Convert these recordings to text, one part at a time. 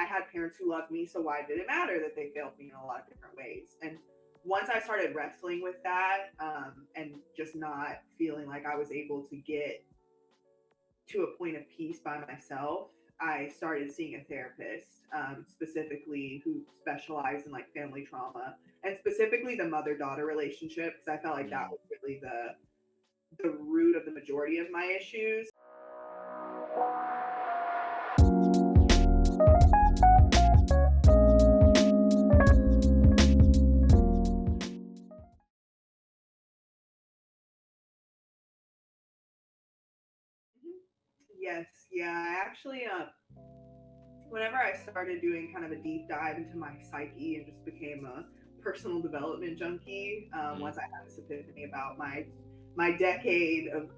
I had parents who loved me, so why did it matter that they failed me in a lot of different ways? And once I started wrestling with that, and just not feeling like I was able to get to a point of peace by myself, I started seeing a therapist, specifically who specialized in like family trauma and specifically the mother-daughter relationship, because I felt like that Mm. was really the root of the majority of my issues. Mhm. Yes, yeah, I actually whenever I started doing kind of a deep dive into my psyche and just became a personal development junkie, Mm. once I had this epiphany about my decade of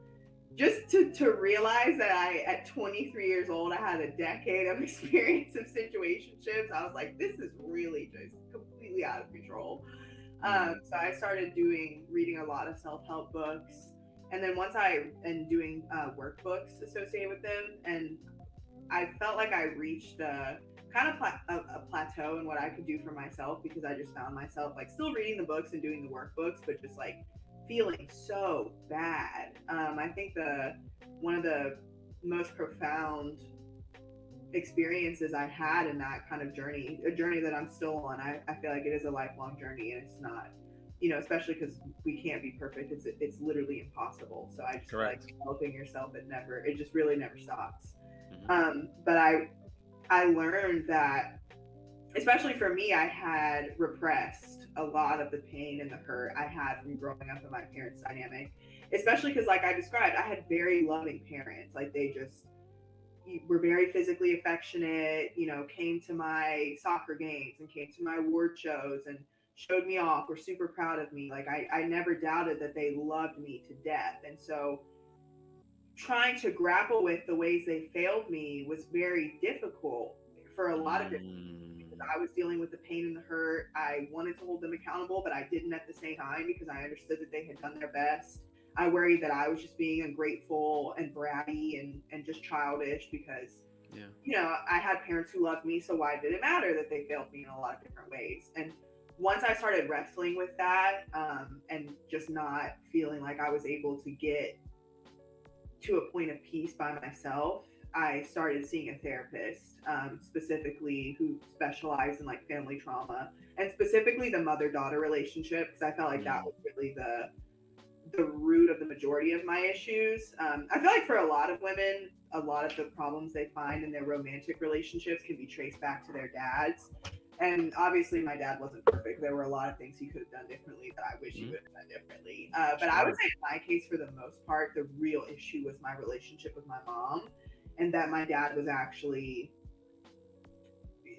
just to realize that I at 23 years old I had a decade of experience of situationships. I was like, this is really just completely out of control. Mm. So I started reading a lot of self-help books, and then once I and doing workbooks associated with them, and I felt like I reached a kind of a plateau in what I could do for myself, because I just found myself like still reading the books and doing the workbooks, but just like feeling so bad. I think the one of the most profound experiences I had in that kind of journey, a journey that I'm still on. I feel like it is a lifelong journey, and it's not, especially because we can't be perfect. It's literally impossible. So I just feel like Correct. developing yourself, it just really never stops. Hmm. But I learned that, especially for me, I had repressed a lot of the pain and the hurt I had from growing up in my parents' dynamic. Especially because, like I described, I had very loving parents. Like they just were very physically affectionate. Came to my soccer games and came to my award shows and showed me off. Were super proud of me. Like I never doubted that they loved me to death. And so trying to grapple with the ways they failed me was very difficult for a lot of different reasons, because Mm. I was dealing with the pain and the hurt. I wanted to hold them accountable, but I didn't at the same time, because I understood that they had done their best. I worried that I was just being ungrateful and bratty and just childish, because Yeah. I had parents who loved me, so why did it matter that they failed me in a lot of different ways? And once I started wrestling with that, and just not feeling like I was able to get to a point of peace by myself, I started seeing a therapist, specifically who specialized in like family trauma and specifically the mother-daughter relationship, because I felt like that Mm. was really the root of the majority of my issues. I feel like for a lot of women, a lot of the problems they find in their romantic relationships can be traced back to their dads. And obviously, my dad wasn't perfect. There were a lot of things he could have done differently that I wish he Mm. would have done differently. But I would Sure. say, in my case, for the most part, the real issue was my relationship with my mom, and that my dad was actually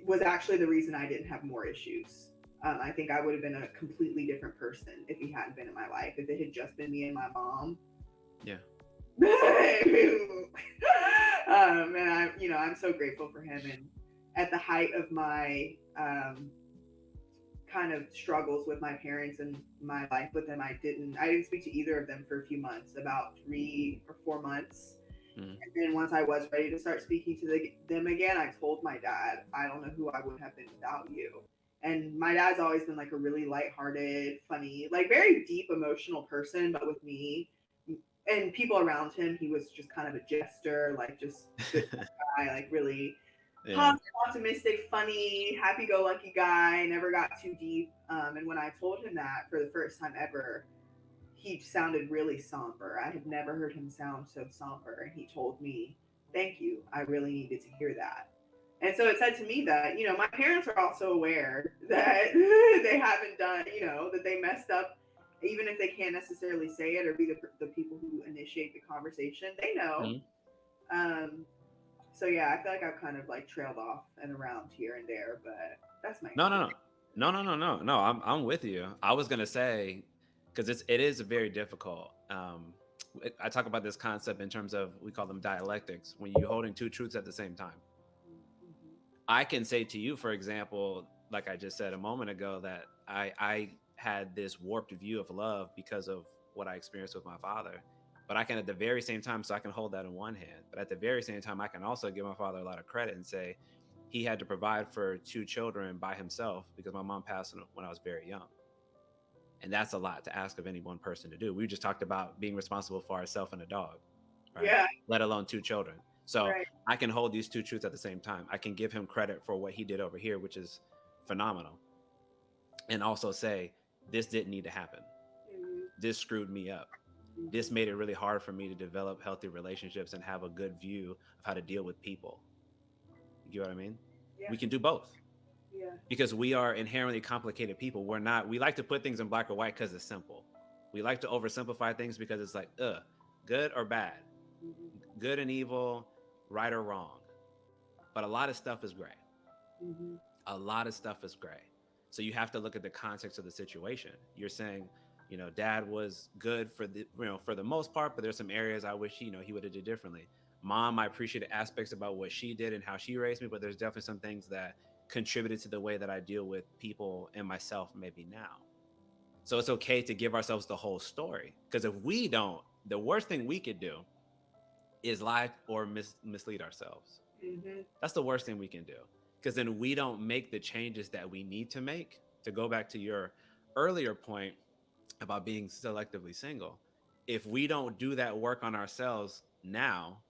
the reason I didn't have more issues. I think I would have been a completely different person if he hadn't been in my life. If it had just been me and my mom. Yeah. And I'm so grateful for him. And at the height of my kind of struggles with my parents and my life with them, I didn't speak to either of them for a few months, about 3 or 4 months. Mm. And then once I was ready to start speaking to them again, I told my dad, I don't know who I would have been without you. And my dad's always been like a really lighthearted, funny, like very deep emotional person. But with me and people around him, he was just kind of a jester, like just good guy, like really Yeah. positive, optimistic, funny, happy-go-lucky guy. Never got too deep. And when I told him that for the first time ever, he sounded really somber. I had never heard him sound so somber. And he told me, "Thank you. I really needed to hear that." And so it said to me that, my parents are also aware that they haven't done, that they messed up, even if they can't necessarily say it or be the people who initiate the conversation. They know. Mm. Um, so yeah, I feel like I've kind of like trailed off and around here and there, but that's my No, no, story. no, no, no, no, no, no. I'm with you. I was gonna say because it is very difficult. I talk about this concept in terms of we call them dialectics when you're holding two truths at the same time. Mm-hmm. I can say to you, for example, like I just said a moment ago, that I had this warped view of love because of what I experienced with my father. But I can at the very same time, so I can hold that in one hand. But at the very same time, I can also give my father a lot of credit and say, he had to provide for two children by himself because my mom passed when I was very young. And that's a lot to ask of any one person to do. We just talked about being responsible for ourselves and a dog, right? Yeah. Let alone two children. So Right. I can hold these two truths at the same time. I can give him credit for what he did over here, which is phenomenal, and also say, this didn't need to happen. Mhm. This screwed me up. This Mhm. made it really hard for me to develop healthy relationships and have a good view of how to deal with people. You get what I mean? Yeah. We can do both Yeah. because we are inherently complicated people. We're not, we like to put things in black or white because it's simple. We like to oversimplify things because it's like, good or bad, Mhm. good and evil, right or wrong. But a lot of stuff is gray. Mhm. A lot of stuff is gray. So you have to look at the context of the situation. You're saying, dad was good for the most part, but there's some areas I wish he would have did differently. Mom, I appreciate aspects about what she did and how she raised me, but there's definitely some things that contributed to the way that I deal with people and myself maybe now. So it's okay to give ourselves the whole story, because if we don't, the worst thing we could do is lie or mislead ourselves. Mhm. That's the worst thing we can do, because then we don't make the changes that we need to make. To go back to your earlier point about being selectively single, if we don't do that work on ourselves now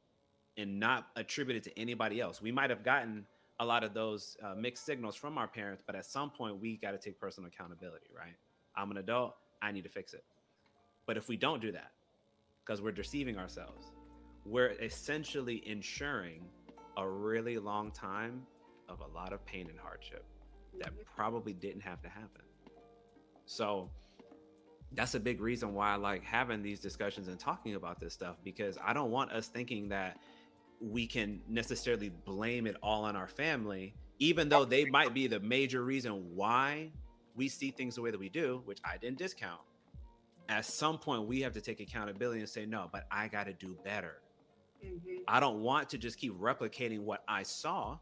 and not attribute it to anybody else, we might have gotten a lot of those mixed signals from our parents, but at some point we got to take personal accountability, right? I'm an adult, I need to fix it. But if we don't do that, because we're deceiving ourselves, we're essentially ensuring a really long time of a lot of pain and hardship that Mhm. probably didn't have to happen. So that's a big reason why I like having these discussions and talking about this stuff, because I don't want us thinking that we can necessarily blame it all on our family, even though they might be the major reason why we see things the way that we do, which I didn't discount. At some point, we have to take accountability and say, no, but I got to do better. Mhm. I don't want to just keep replicating what I saw.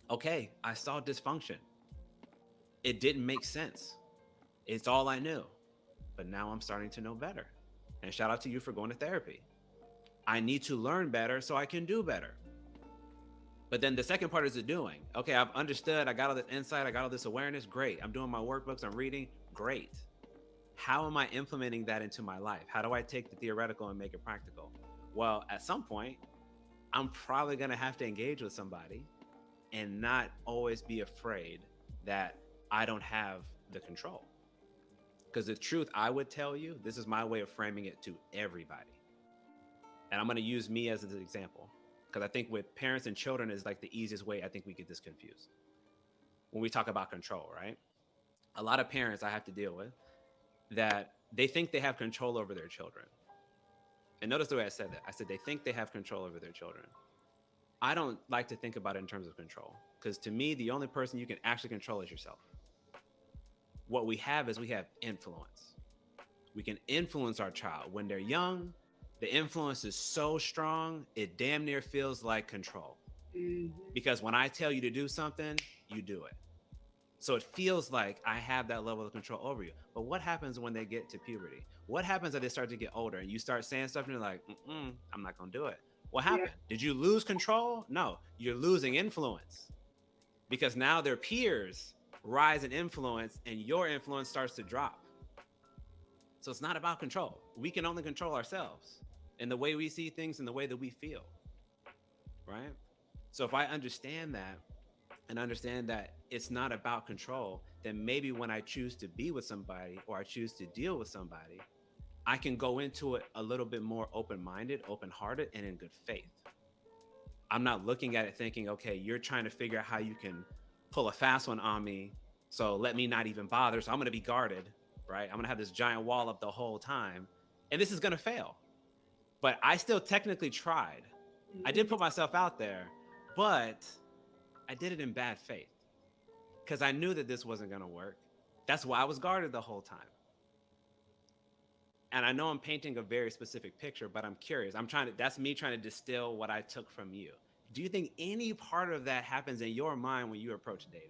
Okay, I saw dysfunction. It didn't make sense. It's all I knew. But now I'm starting to know better. And shout out to you for going to therapy. I need to learn better so I can do better. But then the second part is the doing. Okay, I've understood. I got all this insight. I got all this awareness. Great. I'm doing my workbooks. I'm reading. Great. How am I implementing that into my life? How do I take the theoretical and make it practical? Well, at some point, I'm probably going to have to engage with somebody and not always be afraid that I don't have the control. Because the truth I would tell you, this is my way of framing it to everybody. And I'm going to use me as an example, because I think with parents and children is like the easiest way I think we get this confused. When we talk about control, right? A lot of parents I have to deal with that they think they have control over their children. And notice the way I said that. I said they think they have control over their children. I don't like to think about it in terms of control, because to me, the only person you can actually control is yourself. What we have is we have influence. We can influence our child. When they're young, the influence is so strong, it damn near feels like control. Mhm. Because when I tell you to do something, you do it. So it feels like I have that level of control over you. But what happens when they get to puberty? What happens as they start to get older and you start saying stuff and you're like, I'm not going to do it? What Yeah. happened? Did you lose control? No, you're losing influence, because now their peers rise in influence and your influence starts to drop. So it's not about control. We can only control ourselves and the way we see things and the way that we feel, right? So if I understand that and understand that it's not about control, then maybe when I choose to be with somebody or I choose to deal with somebody, I can go into it a little bit more open-minded, open-hearted, and in good faith. I'm not looking at it thinking, okay, you're trying to figure out how you can pull a fast one on me, so let me not even bother. So I'm going to be guarded, right? I'm going to have this giant wall up the whole time, and this is going to fail. But I still technically tried. I did Mhm. put myself out there, but I did it in bad faith because I knew that this wasn't going to work. That's why I was guarded the whole time. And I know I'm painting a very specific picture, but I'm curious. That's me trying to distill what I took from you. Do you think any part of that happens in your mind when you approach dating?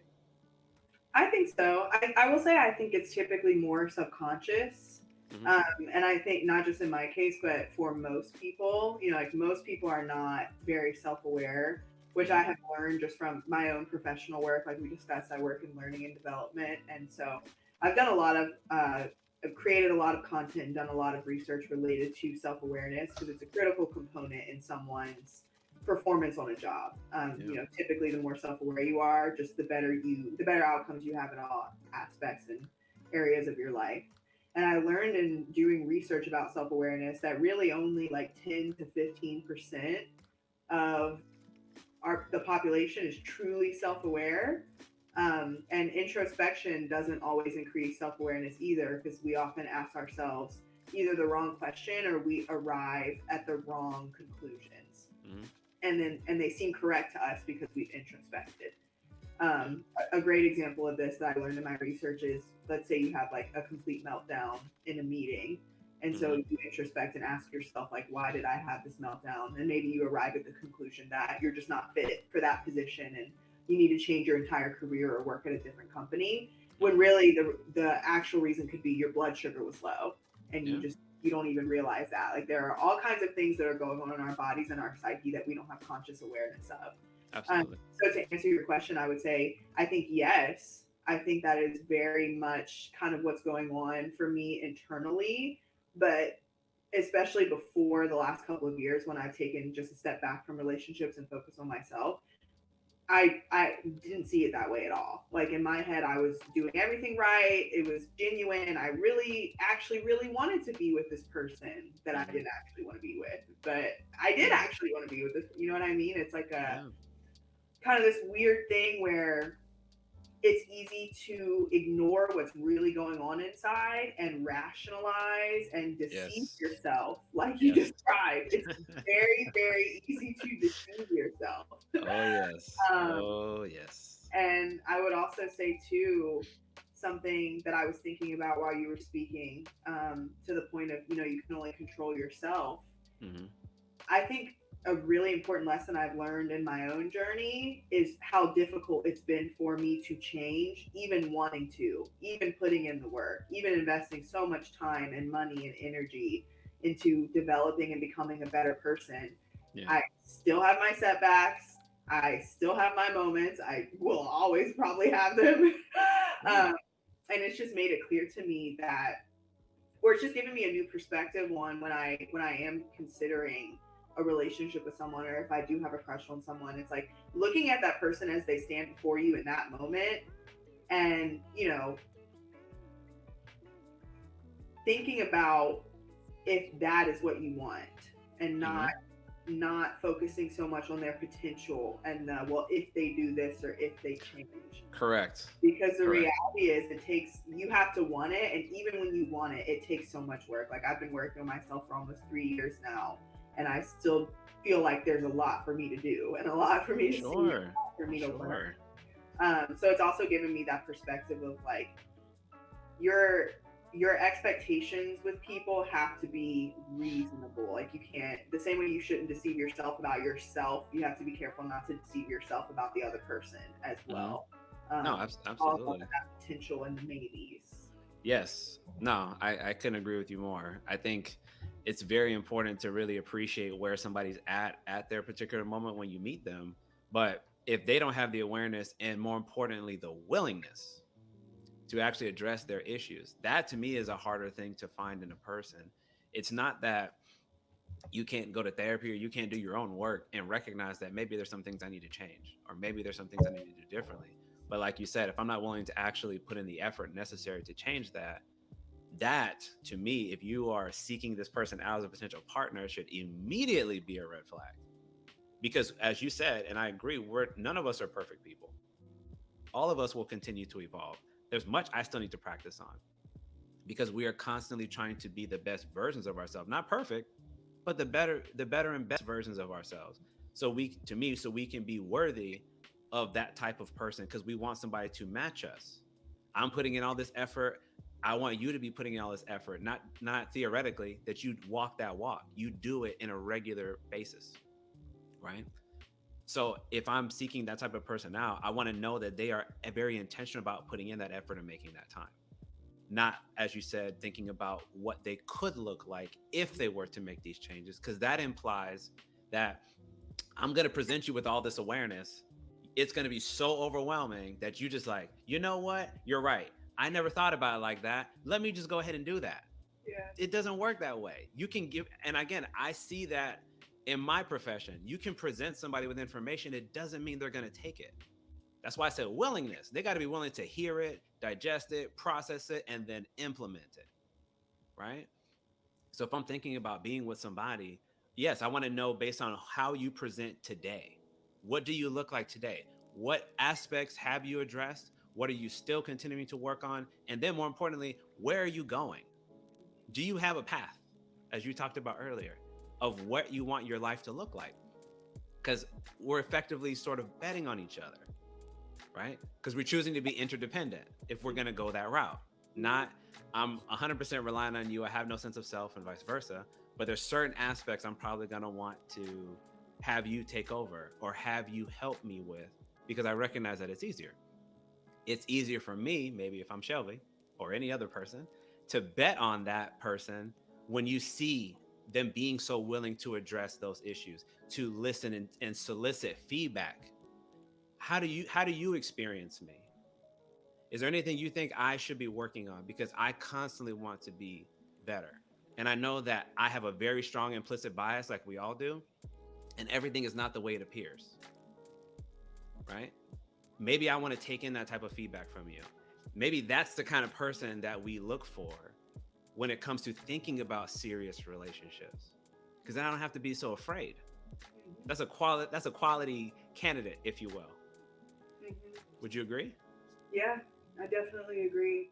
I think so. I will say I think it's typically more subconscious. Mm-hmm. And I think not just in my case, but for most people, like most people are not very self aware. which I Hmm. have learned just from my own professional work. Like we discussed, I work in learning and development, and so I've done a lot of I've created a lot of content and done a lot of research related to self awareness because it's a critical component in someone's performance on a job. Yeah. Typically, the more self aware you are, just the better outcomes you have in all aspects and areas of your life. And I learned in doing research about self awareness that really only like 10 to 15% of the population is truly self-aware, and introspection doesn't always increase self-awareness either because we often ask ourselves either the wrong question or we arrive at the wrong conclusions, Hmm. and they seem correct to us because we've introspected. Yeah. A great example of this that I learned in my research is, let's say you have like a complete meltdown in a meeting. And so Hmm. you introspect and ask yourself, like, why did I have this meltdown? And maybe you arrive at the conclusion that you're just not fit for that position and you need to change your entire career or work at a different company. When Hmm. really the actual reason could be your blood sugar was low and Yeah. you don't even realize that. Like there are all kinds of things that are going on in our bodies and our psyche that we don't have conscious awareness of. Absolutely. So to answer your question, I would say I think yes. I think that is very much kind of what's going on for me internally, but especially before the last couple of years when I've taken just a step back from relationships and focus on myself, I didn't see it that way at all. Like in my head, I was doing everything right. It was genuine. I really, actually, really wanted to be with this person that I Hmm. didn't actually want to be with, but I did Yeah. actually want to be with this. You know what I mean? It's like a Yeah. kind of this weird thing where it's easy to ignore what's really going on inside and rationalize and deceive Yes. yourself like you Yes. described. It's very, very easy to deceive yourself. Oh yes. um, Oh yes. and I would also say too, something that I was thinking about while you were speaking, to the point of, you can only control yourself. Hmm. I think a really important lesson I've learned in my own journey is how difficult it's been for me to change, even wanting to, even putting in the work, even investing so much time and money and energy into developing and becoming a better person. Yeah. I still have my setbacks. I still have my moments. I will always probably have them. Yeah. um, and it's just made it clear to me that, or it's just given me a new perspective on when I am considering a relationship with someone, or if I do have a crush on someone, it's like looking at that person as they stand before you in that moment, and thinking about if that is what you want, and not Hmm. not focusing so much on their potential and well, if they do this or if they change. Correct. Because the Correct. reality is you have to want it, and even when you want it, it takes so much work. Like I've been working on myself for almost 3 years now, and I still feel like there's a lot for me to do and a lot for me to see, and Sure. a lot for me to learn. Sure. So it's also given me that perspective of like your your expectations with people have to be reasonable. Like you can't, the same way you shouldn't deceive yourself about yourself, you have to be careful not to deceive yourself about the other person as Hmm. well. No, All of absolutely. that potential and the maybes. Yes. No, I couldn't agree with you more. I think it's very important to really appreciate where somebody's at their particular moment when you meet them. But if they don't have the awareness and more importantly, the willingness to actually address their issues, that to me is a harder thing to find in a person. It's not that you can't go to therapy or you can't do your own work and recognize that maybe there's some things I need to change or maybe there's some things I need to do differently. But like you said, if I'm not willing to actually put in the effort necessary to change that, that to me, if you are seeking this person out as a potential partner, should immediately be a red flag. Because as you said, and I agree, we're none of us are perfect people. All of us will continue to evolve. There's much I still need to practice on because we are constantly trying to be the best versions of ourselves. Not perfect, but the better and best versions of ourselves. So we can be worthy of that type of person because we want somebody to match us. I'm putting in all this effort. I want you to be putting in all this effort, not theoretically that you walk that walk. You do it in a regular basis, right? So if I'm seeking that type of person out, I want to know that they are very intentional about putting in that effort and making that time. Not, as you said, thinking about what they could look like if they were to make these changes, because that implies that I'm going to present you with all this awareness. It's going to be so overwhelming that you just like, you know what? You're right. I never thought about it like that. Let me just go ahead and do that. Yeah. It doesn't work that way. You can give, and again, I see that in my profession. You can present somebody with information, it doesn't mean they're going to take it. That's why I said willingness. They got to be willing to hear it, digest it, process it, and then implement it, right? So if I'm thinking about being with somebody, yes, I want to know based on how you present today. What do you look like today? What aspects have you addressed? What are you still continuing to work on? And then more importantly, where are you going? Do you have a path, as you talked about earlier, of what you want your life to look like? Because we're effectively sort of betting on each other, right? Because we're choosing to be interdependent if we're going to go that route. Not, I'm 100% relying on you, I have no sense of self, and vice versa. But there's certain aspects I'm probably going to want to have you take over or have you help me with because I recognize that it's easier. It's easier for me, maybe if I'm Shelby or any other person, to bet on that person when you see them being so willing to address those issues, to listen and solicit feedback. How do you experience me? Is there anything you think I should be working on? Because I constantly want to be better. And I know that I have a very strong implicit bias, like we all do, and everything is not the way it appears, right? Maybe I want to take in that type of feedback from you. Maybe that's the kind of person that we look for when it comes to thinking about serious relationships. Because then I don't have to be so afraid. That's a quality candidate, if you will. Hmm. Would you agree? Yeah, I definitely agree.